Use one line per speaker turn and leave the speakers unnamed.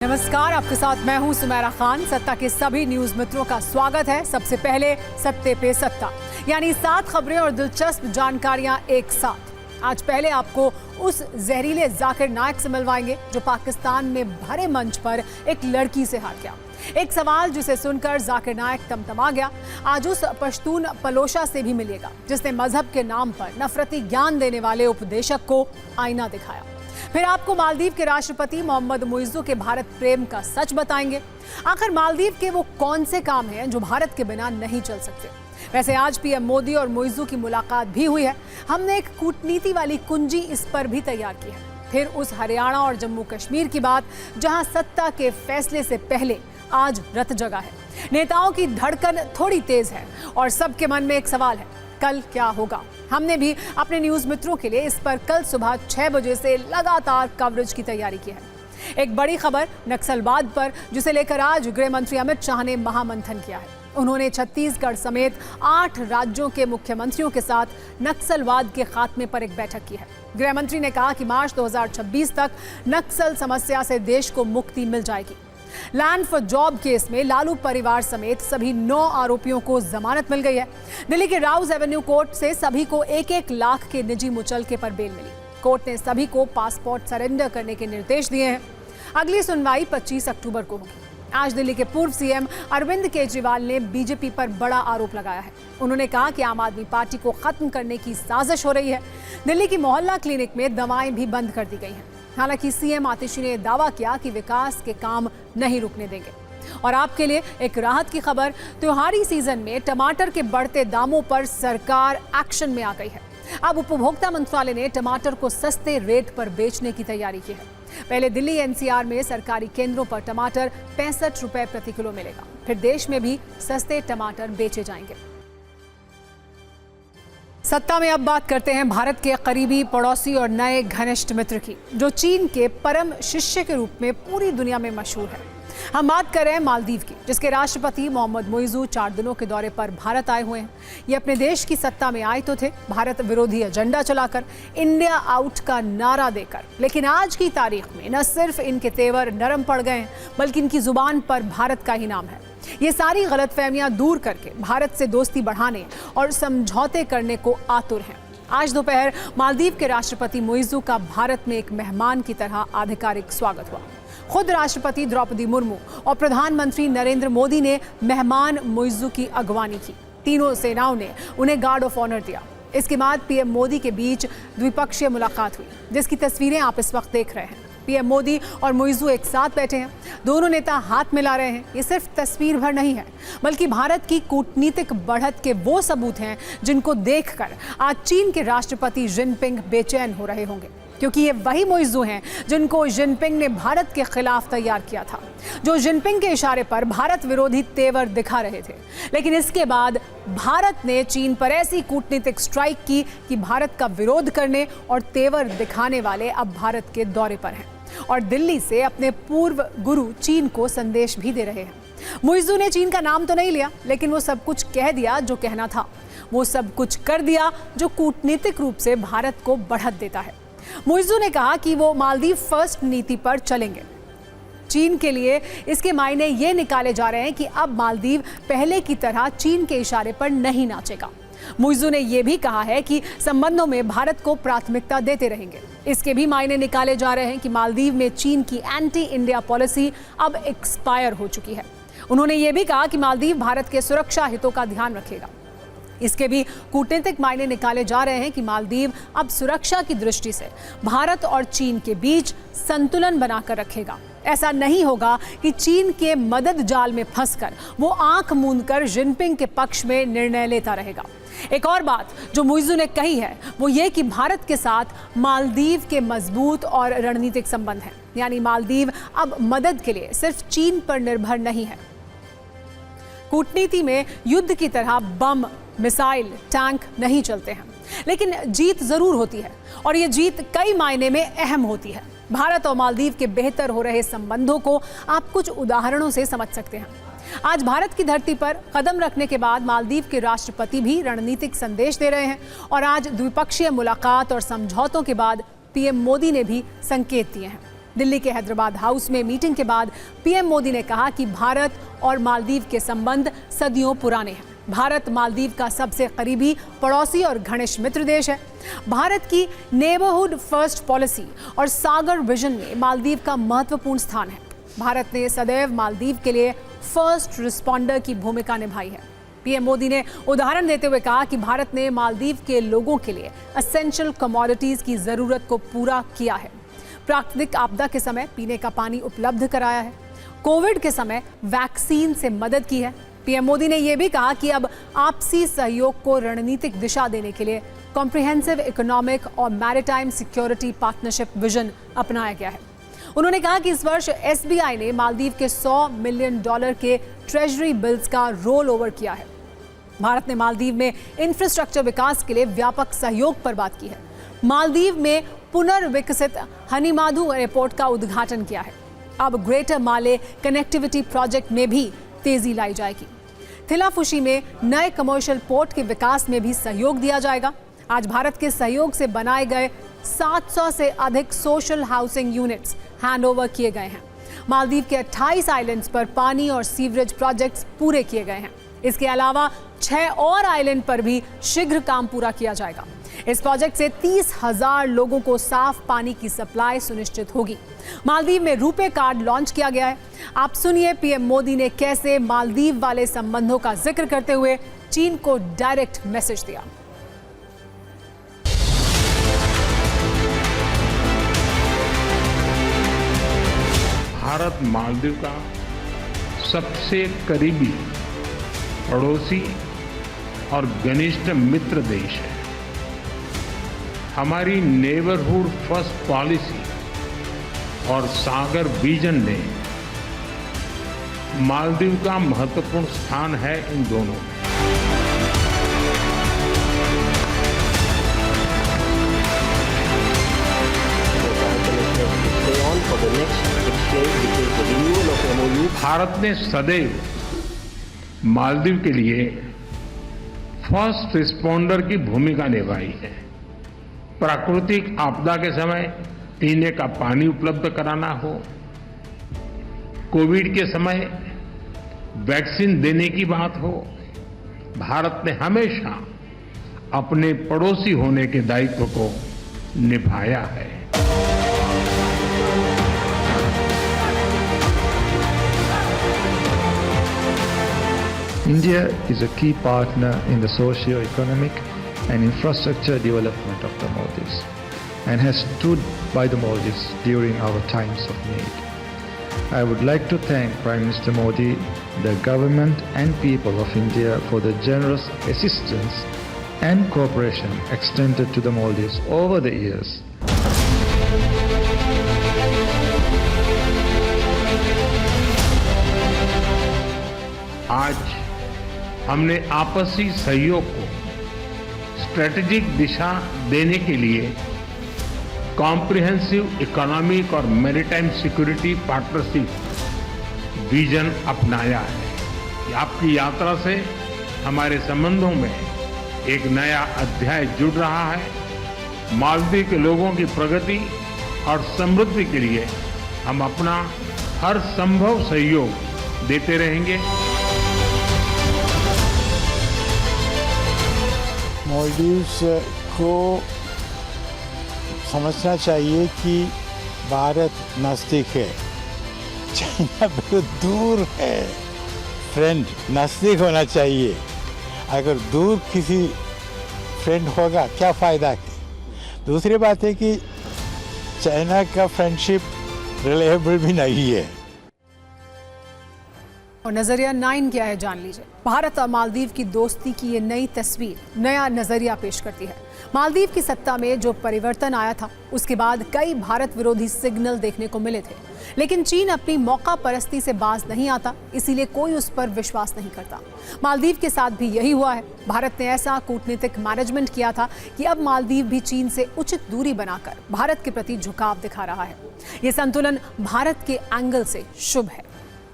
नमस्कार, आपके साथ मैं हूं सुमेरा खान। सत्ता के सभी न्यूज मित्रों का स्वागत है। सबसे पहले सत्ते पे सत्ता, यानी 7 खबरें और दिलचस्प जानकारियां एक साथ। आज पहले आपको उस जहरीले जाकिर नायक से मिलवाएंगे जो पाकिस्तान में भरे मंच पर एक लड़की से हार गया। एक सवाल जिसे सुनकर जाकिर नायक तमतमा गया। आज उस पश्तून पलोशा से भी मिलेगा जिसने मजहब के नाम पर नफरती ज्ञान देने वाले उपदेशक को आईना दिखाया। फिर आपको मालदीव के राष्ट्रपति मोहम्मद मुइज़्ज़ू के भारत प्रेम का सच बताएंगे। आखिर मालदीव के वो कौन से काम हैं जो भारत के बिना नहीं चल सकते। वैसे आज पीएम मोदी और मुइज़्ज़ू की मुलाकात भी हुई है। हमने एक कूटनीति वाली कुंजी इस पर भी तैयार की है। फिर उस हरियाणा और जम्मू कश्मीर की बात जहां सत्ता के फैसले से पहले आज रत जगा है। नेताओं की धड़कन थोड़ी तेज है और सबके मन में एक सवाल है, कल क्या होगा। हमने भी अपने न्यूज मित्रों के लिए इस पर कल सुबह 6 बजे से लगातार कवरेज की तैयारी की है। एक बड़ी खबर नक्सलवाद पर, जिसे लेकर आज गृह मंत्री अमित शाह ने महामंथन किया है। उन्होंने छत्तीसगढ़ समेत 8 राज्यों के मुख्यमंत्रियों के साथ नक्सलवाद के खात्मे पर एक बैठक की है। गृह मंत्री ने कहा कि मार्च 2026 तक नक्सल समस्या से देश को मुक्ति मिल जाएगी। लैंड फॉर जॉब केस में लालू परिवार समेत सभी 9 आरोपियों को जमानत मिल गई है। दिल्ली के राउज एवेन्यू कोर्ट से सभी को 1-1 लाख के निजी मुचलके पर बेल मिली। कोर्ट ने सभी को पासपोर्ट सरेंडर करने के निर्देश दिए हैं। अगली सुनवाई 25 अक्टूबर को होगी। आज दिल्ली के पूर्व सीएम अरविंद केजरीवाल ने बीजेपी पर बड़ा आरोप लगाया है। उन्होंने कहा कि आम आदमी पार्टी को खत्म करने की साजिश हो रही है। दिल्ली की मोहल्ला क्लिनिक में दवाएं भी बंद कर दी गई हैं। हालांकि सीएम आतिशी ने दावा किया कि विकास के काम नहीं रुकने देंगे। और आपके लिए एक राहत की खबर, त्योहारी सीजन में टमाटर के बढ़ते दामों पर सरकार एक्शन में आ गई है। अब उपभोक्ता मंत्रालय ने टमाटर को सस्ते रेट पर बेचने की तैयारी की है। पहले दिल्ली एनसीआर में सरकारी केंद्रों पर टमाटर 65 रुपए प्रति किलो मिलेगा। फिर देश में भी सस्ते टमाटर बेचे जाएंगे। सत्ता में अब बात करते हैं भारत के करीबी पड़ोसी और नए घनिष्ठ मित्र की, जो चीन के परम शिष्य के रूप में पूरी दुनिया में मशहूर है। हम बात कर रहे हैं मालदीव की, जिसके राष्ट्रपति मोहम्मद मुइज़्ज़ू 4 दिनों के दौरे पर भारत आए हुए हैं। ये अपने देश की सत्ता में आए तो थे भारत विरोधी एजेंडा चलाकर, इंडिया आउट का नारा देकर, लेकिन आज की तारीख में न सिर्फ इनके तेवर नरम पड़ गए हैं, बल्कि इनकी जुबान पर भारत का ही नाम है। ये सारी गलतफहमियां दूर करके भारत से दोस्ती बढ़ाने और समझौते करने को आतुर हैं। आज दोपहर मालदीव के राष्ट्रपति मुइज़्ज़ू का भारत में एक मेहमान की तरह आधिकारिक स्वागत हुआ। खुद राष्ट्रपति द्रौपदी मुर्मू और प्रधानमंत्री नरेंद्र मोदी ने मेहमान मुइज़्ज़ू की अगवानी की। तीनों सेनाओं ने उन्हें गार्ड ऑफ ऑनर दिया। इसके बाद पीएम मोदी के बीच द्विपक्षीय मुलाकात हुई, जिसकी तस्वीरें आप इस वक्त देख रहे हैं। पीएम मोदी और मुइज़्ज़ू एक साथ बैठे हैं। दोनों नेता हाथ मिला रहे हैं। ये सिर्फ तस्वीर भर नहीं है, बल्कि भारत की कूटनीतिक बढ़त के वो सबूत हैं जिनको देखकर आज चीन के राष्ट्रपति जिनपिंग बेचैन हो रहे होंगे, क्योंकि ये वही मुइज़्ज़ू हैं जिनको जिनपिंग ने भारत के खिलाफ तैयार किया था, जो जिनपिंग के इशारे पर भारत विरोधी तेवर दिखा रहे थे। लेकिन इसके बाद भारत ने चीन पर ऐसी कूटनीतिक स्ट्राइक की कि भारत का विरोध करने और तेवर दिखाने वाले अब भारत के दौरे पर हैं और दिल्ली से अपने पूर्व गुरु चीन को संदेश भी दे रहे हैं। मुइज़्ज़ू ने चीन का नाम तो नहीं लिया, लेकिन वो सब कुछ कह दिया जो कहना था। वो सब कुछ कर दिया जो कूटनीतिक रूप से भारत को बढ़त देता है। मुइज़्ज़ू ने कहा कि वो मालदीव फर्स्ट नीति पर चलेंगे। चीन के लिए इसके मायने ये निकाले जा रहे हैं कि अब मालदीव पहले की तरह चीन के इशारे पर नहीं नाचेगा। मुइज़्ज़ू ने यह भी कहा है कि संबंधों में भारत को प्राथमिकता देते रहेंगे। इसके भी मायने निकाले जा रहे हैं कि मालदीव में चीन की एंटी इंडिया पॉलिसी अब एक्सपायर हो चुकी है। उन्होंने ये भी कहा कि मालदीव भारत के सुरक्षा हितों का ध्यान रखेगा। इसके भी कूटनीतिक मायने निकाले जा रहे हैं कि मालदीव अब सुरक्षा की दृष्टि से भारत और चीन के बीच संतुलन बनाकर रखेगा। ऐसा नहीं होगा कि चीन के मदद जाल में फंसकर वो आंख मूंदकर जिनपिंग के पक्ष में निर्णय लेता रहेगा। एक और बात जो मुइज़्ज़ू ने कही है वो ये कि भारत के साथ मालदीव के मजबूत और रणनीतिक संबंध हैं, यानी मालदीव अब मदद के लिए सिर्फ चीन पर निर्भर नहीं है। कूटनीति में युद्ध की तरह बम, मिसाइल, टैंक नहीं चलते हैं, लेकिन जीत जरूर होती है और ये जीत कई मायने में अहम होती है। भारत और मालदीव के बेहतर हो रहे संबंधों को आप कुछ उदाहरणों से समझ सकते हैं। आज भारत की धरती पर कदम रखने के बाद मालदीव के राष्ट्रपति भी रणनीतिक संदेश दे रहे हैं और आज द्विपक्षीय मुलाकात और समझौतों के बाद पीएम मोदी ने भी संकेत दिए हैं। दिल्ली के हैदराबाद हाउस में मीटिंग के बाद पीएम मोदी ने कहा कि भारत और मालदीव के संबंध सदियों पुराने हैं। भारत मालदीव का सबसे करीबी पड़ोसी और घनिष्ठ मित्र देश है। भारत की नेबरहुड फर्स्ट पॉलिसी और सागर विजन में मालदीव का महत्वपूर्ण स्थान है। भारत ने सदैव मालदीव के लिए फर्स्ट रिस्पॉन्डर की भूमिका निभाई है। पीएम मोदी ने उदाहरण देते हुए कहा कि भारत ने मालदीव के लोगों के लिए एसेंशियल कमोडिटीज की जरूरत को पूरा किया है। प्राकृतिक आपदा के समय पीने का पानी उपलब्ध कराया है। कोविड के समय वैक्सीन से मदद की है। पीएम मोदी ने यह भी कहा कि अब आपसी सहयोग को रणनीतिक दिशा देने के लिए कॉम्प्रिहेंसिव इकोनॉमिक और मैरीटाइम सिक्योरिटी पार्टनरशिप विजन अपनाया गया है। उन्होंने कहा कि इस वर्ष एसबीआई ने मालदीव के $100 मिलियन के ट्रेजरी बिल्स का रोल ओवर किया है। भारत ने मालदीव में इंफ्रास्ट्रक्चर विकास के लिए व्यापक सहयोग पर बात की है। मालदीव में पुनर्विकसित हनीमाधु एयरपोर्ट का उद्घाटन किया है। अब ग्रेटर माले कनेक्टिविटी प्रोजेक्ट में भी तेजी लाई जाएगी। थिलाफुशी में नए कमर्शियल पोर्ट के विकास में भी सहयोग दिया जाएगा। आज भारत के सहयोग से बनाए गए 700 से अधिक सोशल हाउसिंग यूनिट्स हैंडओवर किए गए हैं। मालदीव के 28 आइलैंड्स पर पानी और सीवरेज प्रोजेक्ट्स पूरे किए गए हैं। इसके अलावा 6 और आइलैंड पर भी शीघ्र काम पूरा किया जाएगा। इस प्रोजेक्ट से 30,000 लोगों को साफ पानी की सप्लाई सुनिश्चित होगी। मालदीव में रुपे कार्ड लॉन्च किया गया है। आप सुनिए पीएम मोदी ने कैसे मालदीव वाले संबंधों का जिक्र करते हुए चीन को डायरेक्ट मैसेज दिया।
भारत मालदीव का सबसे करीबी पड़ोसी और घनिष्ठ मित्र देश है। हमारी नेबरहुड फर्स्ट पॉलिसी और सागर विजन ने मालदीव का महत्वपूर्ण स्थान है इन दोनों में। भारत ने सदैव मालदीव के लिए फर्स्ट रिस्पॉन्डर की भूमिका निभाई है। प्राकृतिक आपदा के समय पीने का पानी उपलब्ध कराना हो, कोविड के समय वैक्सीन देने की बात हो, भारत ने हमेशा अपने पड़ोसी होने के दायित्व को निभाया है।
India is a key partner in the socio-economic and infrastructure development of the Maldives and has stood by the Maldives during our times of need. I would like to thank Prime Minister Modi, the government and people of India for the generous assistance and cooperation extended to the Maldives over the years.
आज हमने आपसी सहयोग को strategic दिशा देने के लिए comprehensive economic और maritime security partnership vision अपनाया है। आपकी यात्रा से हमारे संबंधों में एक नया अध्याय जुड़ रहा है। मालदीव के लोगों की प्रगति और समृद्धि के लिए हम अपना हर संभव सहयोग देते रहेंगे।
मालदीव्स को समझना चाहिए कि भारत नज़दीक है, चाइना बहुत दूर है। फ्रेंड नज़दीक होना चाहिए। अगर दूर किसी फ्रेंड होगा क्या फ़ायदा है। दूसरी बात है कि चाइना का फ्रेंडशिप रिलायबल भी नहीं है।
और नजरिया 9 क्या है जान लीजिए। भारत और मालदीव की दोस्ती की ये नई तस्वीर नया नजरिया पेश करती है। मालदीव की सत्ता में जो परिवर्तन आया था उसके बाद कई भारत विरोधी सिग्नल देखने को मिले थे, लेकिन चीन अपनी मौका परस्ती से बाज नहीं आता, इसीलिए कोई उस पर विश्वास नहीं करता। मालदीव के साथ भी यही हुआ है। भारत ने ऐसा कूटनीतिक मैनेजमेंट किया था कि अब मालदीव भी चीन से उचित दूरी बनाकर भारत के प्रति झुकाव दिखा रहा है। ये संतुलन भारत के एंगल से शुभ है।